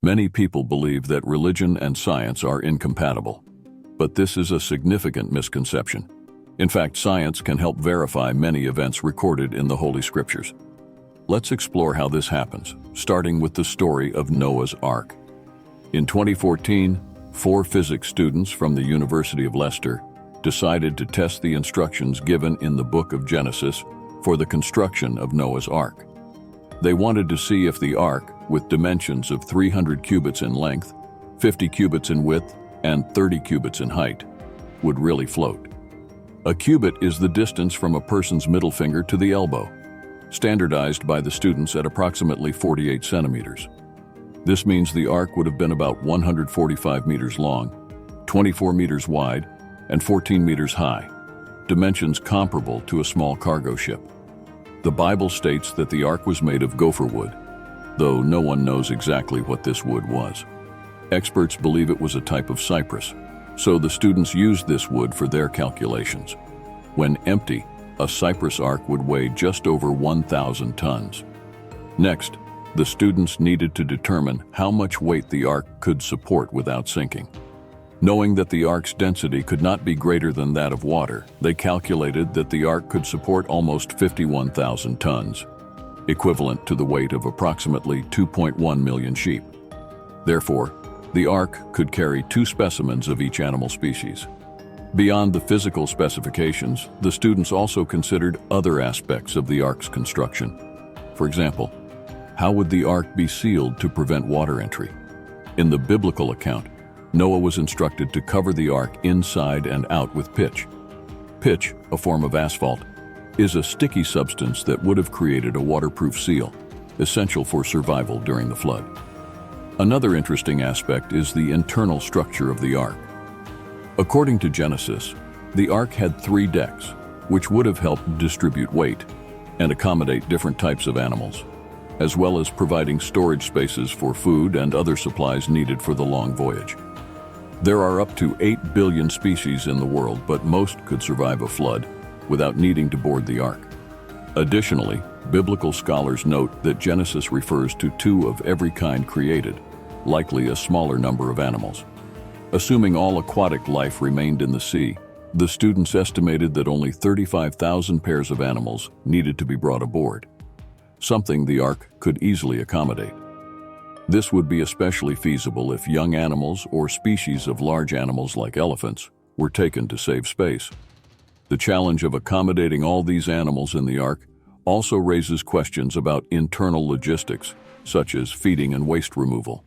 Many people believe that religion and science are incompatible, but this is a significant misconception. In fact, science can help verify many events recorded in the Holy Scriptures. Let's explore how this happens, starting with the story of Noah's Ark. In 2014, 4 physics students from the University of Leicester decided to test the instructions given in the book of Genesis for the construction of Noah's Ark. They wanted to see if the ark, with dimensions of 300 cubits in length, 50 cubits in width, and 30 cubits in height, would really float. A cubit is the distance from a person's middle finger to the elbow, standardized by the students at approximately 48 centimeters. This means the ark would have been about 145 meters long, 24 meters wide, and 14 meters high, dimensions comparable to a small cargo ship. The Bible states that the ark was made of gopher wood, though no one knows exactly what this wood was. Experts believe it was a type of cypress, so the students used this wood for their calculations. When empty, a cypress ark would weigh just over 1,000 tons. Next, the students needed to determine how much weight the ark could support without sinking. Knowing that the ark's density could not be greater than that of water, they calculated that the ark could support almost 51,000 tons, equivalent to the weight of approximately 2.1 million sheep. Therefore, the ark could carry 2 specimens of each animal species. Beyond the physical specifications, the students also considered other aspects of the ark's construction. For example, how would the ark be sealed to prevent water entry? In the biblical account, Noah was instructed to cover the ark inside and out with pitch. Pitch, a form of asphalt, is a sticky substance that would have created a waterproof seal, essential for survival during the flood. Another interesting aspect is the internal structure of the ark. According to Genesis, the ark had 3 decks, which would have helped distribute weight and accommodate different types of animals, as well as providing storage spaces for food and other supplies needed for the long voyage. There are up to 8 billion species in the world, but most could survive a flood without needing to board the ark. Additionally, biblical scholars note that Genesis refers to 2 of every kind created, likely a smaller number of animals. Assuming all aquatic life remained in the sea, the students estimated that only 35,000 pairs of animals needed to be brought aboard, something the ark could easily accommodate. This would be especially feasible if young animals or species of large animals like elephants were taken to save space. The challenge of accommodating all these animals in the ark also raises questions about internal logistics, such as feeding and waste removal.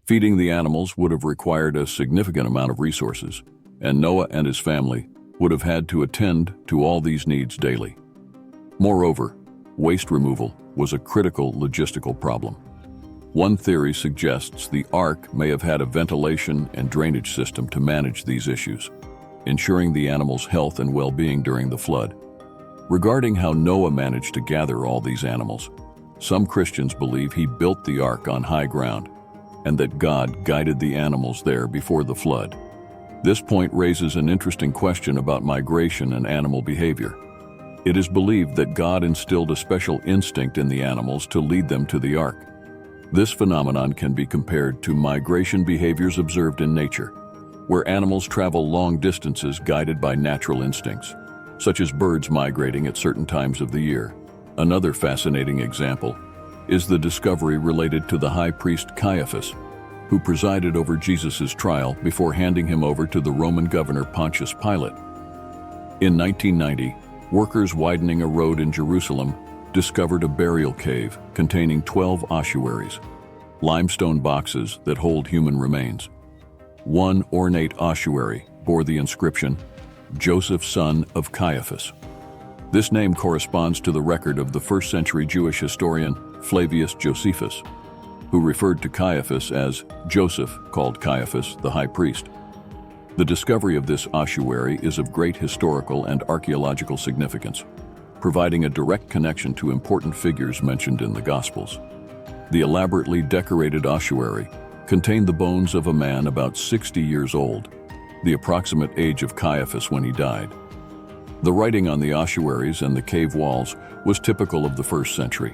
Feeding the animals would have required a significant amount of resources, and Noah and his family would have had to attend to all these needs daily. Moreover, waste removal was a critical logistical problem. One theory suggests the ark may have had a ventilation and drainage system to manage these issues, ensuring the animals' health and well-being during the flood. Regarding how Noah managed to gather all these animals, some Christians believe he built the ark on high ground, and that God guided the animals there before the flood. This point raises an interesting question about migration and animal behavior. It is believed that God instilled a special instinct in the animals to lead them to the ark. This phenomenon can be compared to migration behaviors observed in nature, where animals travel long distances guided by natural instincts, such as birds migrating at certain times of the year. Another fascinating example is the discovery related to the high priest Caiaphas, who presided over Jesus' trial before handing him over to the Roman governor Pontius Pilate. In 1990, workers widening a road in Jerusalem discovered a burial cave containing 12 ossuaries, limestone boxes that hold human remains. One ornate ossuary bore the inscription, "Joseph, son of Caiaphas." This name corresponds to the record of the first-century Jewish historian Flavius Josephus, who referred to Caiaphas as Joseph, called Caiaphas the high priest. The discovery of this ossuary is of great historical and archaeological significance, providing a direct connection to important figures mentioned in the Gospels. The elaborately decorated ossuary contained the bones of a man about 60 years old, the approximate age of Caiaphas when he died. The writing on the ossuaries and the cave walls was typical of the first century,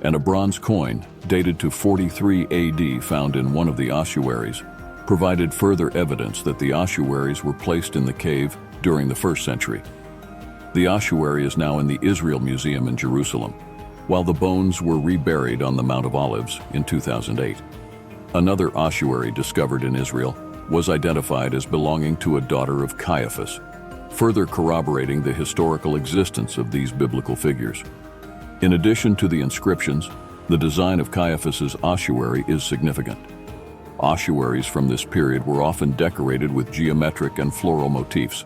and a bronze coin dated to 43 AD found in one of the ossuaries provided further evidence that the ossuaries were placed in the cave during the 1st century. The ossuary is now in the Israel Museum in Jerusalem, while the bones were reburied on the Mount of Olives in 2008. Another ossuary discovered in Israel was identified as belonging to a daughter of Caiaphas, further corroborating the historical existence of these biblical figures. In addition to the inscriptions, the design of Caiaphas's ossuary is significant. Ossuaries from this period were often decorated with geometric and floral motifs,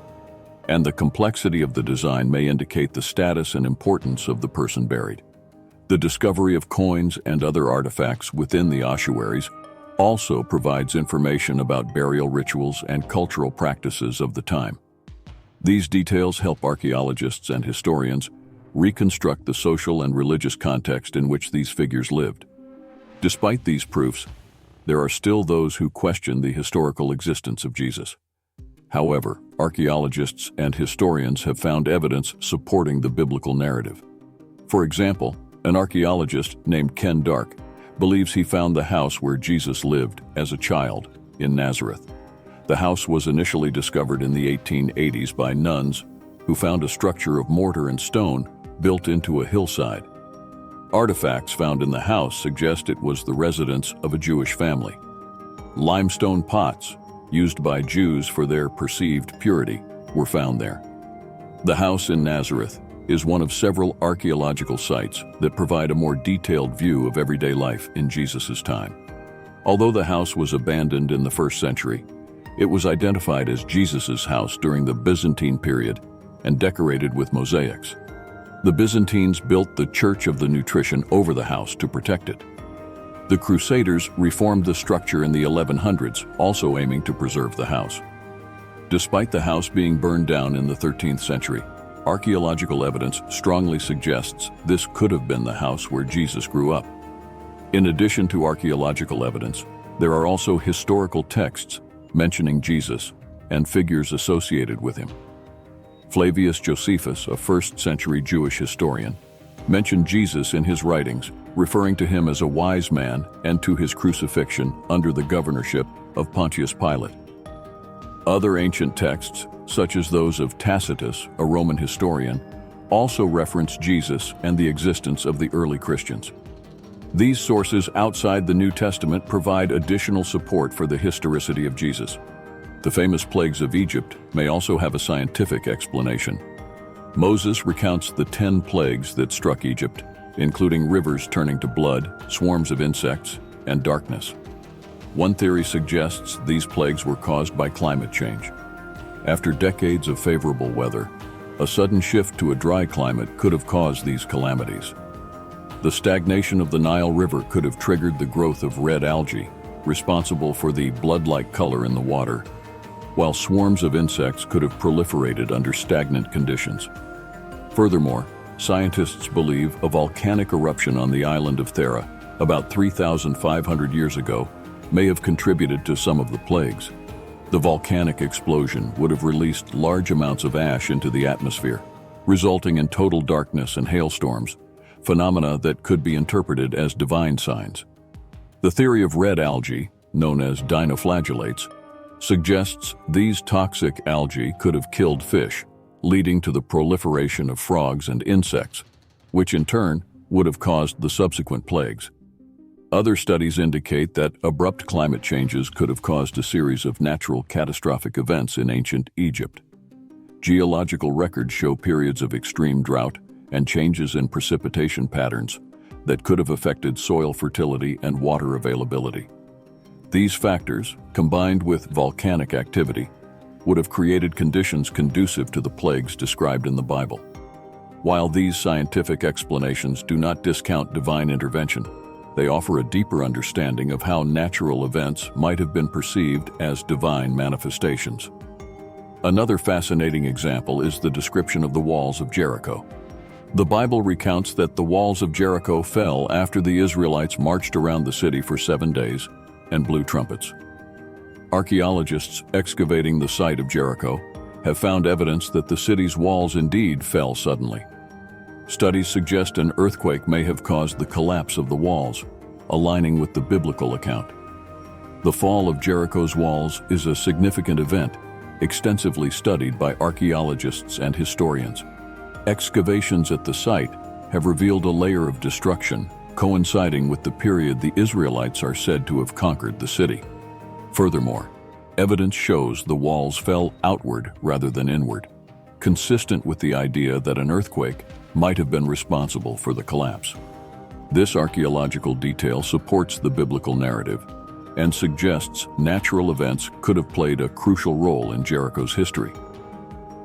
and the complexity of the design may indicate the status and importance of the person buried. The discovery of coins and other artifacts within the ossuaries also provides information about burial rituals and cultural practices of the time. These details help archaeologists and historians reconstruct the social and religious context in which these figures lived. Despite these proofs, there are still those who question the historical existence of Jesus. However, archaeologists and historians have found evidence supporting the biblical narrative. For example, an archaeologist named Ken Dark believes he found the house where Jesus lived as a child in Nazareth. The house was initially discovered in the 1880s by nuns who found a structure of mortar and stone built into a hillside. Artifacts found in the house suggest it was the residence of a Jewish family. Limestone pots, used by Jews for their perceived purity, were found there. The house in Nazareth is one of several archaeological sites that provide a more detailed view of everyday life in Jesus' time. Although the house was abandoned in the 1st century, it was identified as Jesus' house during the Byzantine period and decorated with mosaics. The Byzantines built the Church of the Nutrition over the house to protect it. The Crusaders reformed the structure in the 1100s, also aiming to preserve the house. Despite the house being burned down in the 13th century, archaeological evidence strongly suggests this could have been the house where Jesus grew up. In addition to archaeological evidence, there are also historical texts mentioning Jesus and figures associated with him. Flavius Josephus, a 1st century Jewish historian, mentioned Jesus in his writings, referring to him as a wise man and to his crucifixion under the governorship of Pontius Pilate. Other ancient texts, such as those of Tacitus, a Roman historian, also reference Jesus and the existence of the early Christians. These sources outside the New Testament provide additional support for the historicity of Jesus. The famous plagues of Egypt may also have a scientific explanation. Moses recounts the 10 plagues that struck Egypt, including rivers turning to blood, swarms of insects, and darkness. One theory suggests these plagues were caused by climate change. After decades of favorable weather, a sudden shift to a dry climate could have caused these calamities. The stagnation of the Nile River could have triggered the growth of red algae, responsible for the blood-like color in the water, while swarms of insects could have proliferated under stagnant conditions. Furthermore, scientists believe a volcanic eruption on the island of Thera, about 3,500 years ago, may have contributed to some of the plagues. The volcanic explosion would have released large amounts of ash into the atmosphere, resulting in total darkness and hailstorms, phenomena that could be interpreted as divine signs. The theory of red algae, known as dinoflagellates, suggests these toxic algae could have killed fish, leading to the proliferation of frogs and insects, which in turn would have caused the subsequent plagues. Other studies indicate that abrupt climate changes could have caused a series of natural catastrophic events in ancient Egypt. Geological records show periods of extreme drought and changes in precipitation patterns that could have affected soil fertility and water availability. These factors, combined with volcanic activity, would have created conditions conducive to the plagues described in the Bible. While these scientific explanations do not discount divine intervention, they offer a deeper understanding of how natural events might have been perceived as divine manifestations. Another fascinating example is the description of the walls of Jericho. The Bible recounts that the walls of Jericho fell after the Israelites marched around the city for 7 days and blew trumpets. Archaeologists excavating the site of Jericho have found evidence that the city's walls indeed fell suddenly. Studies suggest an earthquake may have caused the collapse of the walls, aligning with the biblical account. The fall of Jericho's walls is a significant event, extensively studied by archaeologists and historians. Excavations at the site have revealed a layer of destruction coinciding with the period the Israelites are said to have conquered the city. Furthermore, evidence shows the walls fell outward rather than inward, consistent with the idea that an earthquake might have been responsible for the collapse. This archaeological detail supports the biblical narrative and suggests natural events could have played a crucial role in Jericho's history.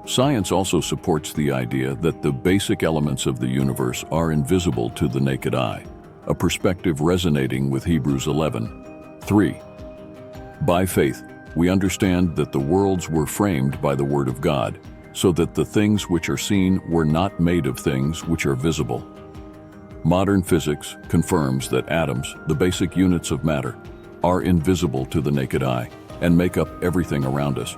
Science also supports the idea that the basic elements of the universe are invisible to the naked eye, a perspective resonating with Hebrews 11:3. By faith, we understand that the worlds were framed by the Word of God, so that the things which are seen were not made of things which are visible. Modern physics confirms that atoms, the basic units of matter, are invisible to the naked eye and make up everything around us.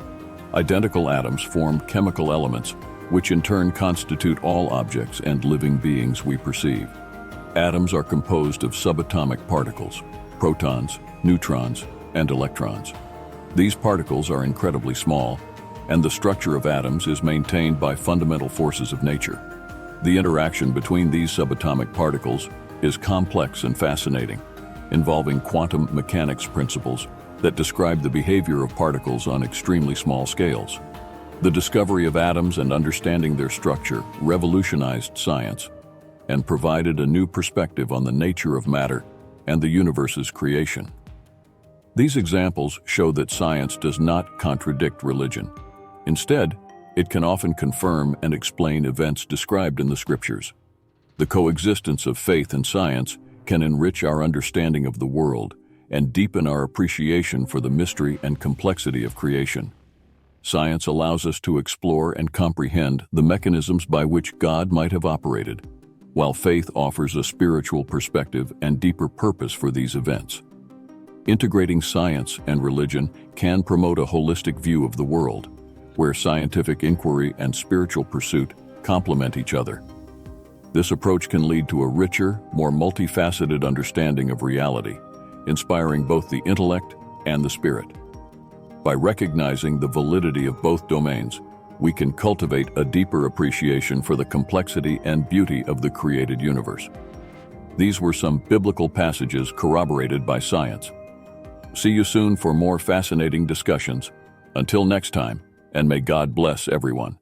Identical atoms form chemical elements, which in turn constitute all objects and living beings we perceive. Atoms are composed of subatomic particles, protons, neutrons, and electrons. These particles are incredibly small, and the structure of atoms is maintained by fundamental forces of nature. The interaction between these subatomic particles is complex and fascinating, involving quantum mechanics principles that describe the behavior of particles on extremely small scales. The discovery of atoms and understanding their structure revolutionized science and provided a new perspective on the nature of matter and the universe's creation. These examples show that science does not contradict religion. Instead, it can often confirm and explain events described in the Scriptures. The coexistence of faith and science can enrich our understanding of the world and deepen our appreciation for the mystery and complexity of creation. Science allows us to explore and comprehend the mechanisms by which God might have operated, while faith offers a spiritual perspective and deeper purpose for these events. Integrating science and religion can promote a holistic view of the world, where scientific inquiry and spiritual pursuit complement each other. This approach can lead to a richer, more multifaceted understanding of reality, inspiring both the intellect and the spirit. By recognizing the validity of both domains, we can cultivate a deeper appreciation for the complexity and beauty of the created universe. These were some biblical passages corroborated by science. See you soon for more fascinating discussions. Until next time, and may God bless everyone.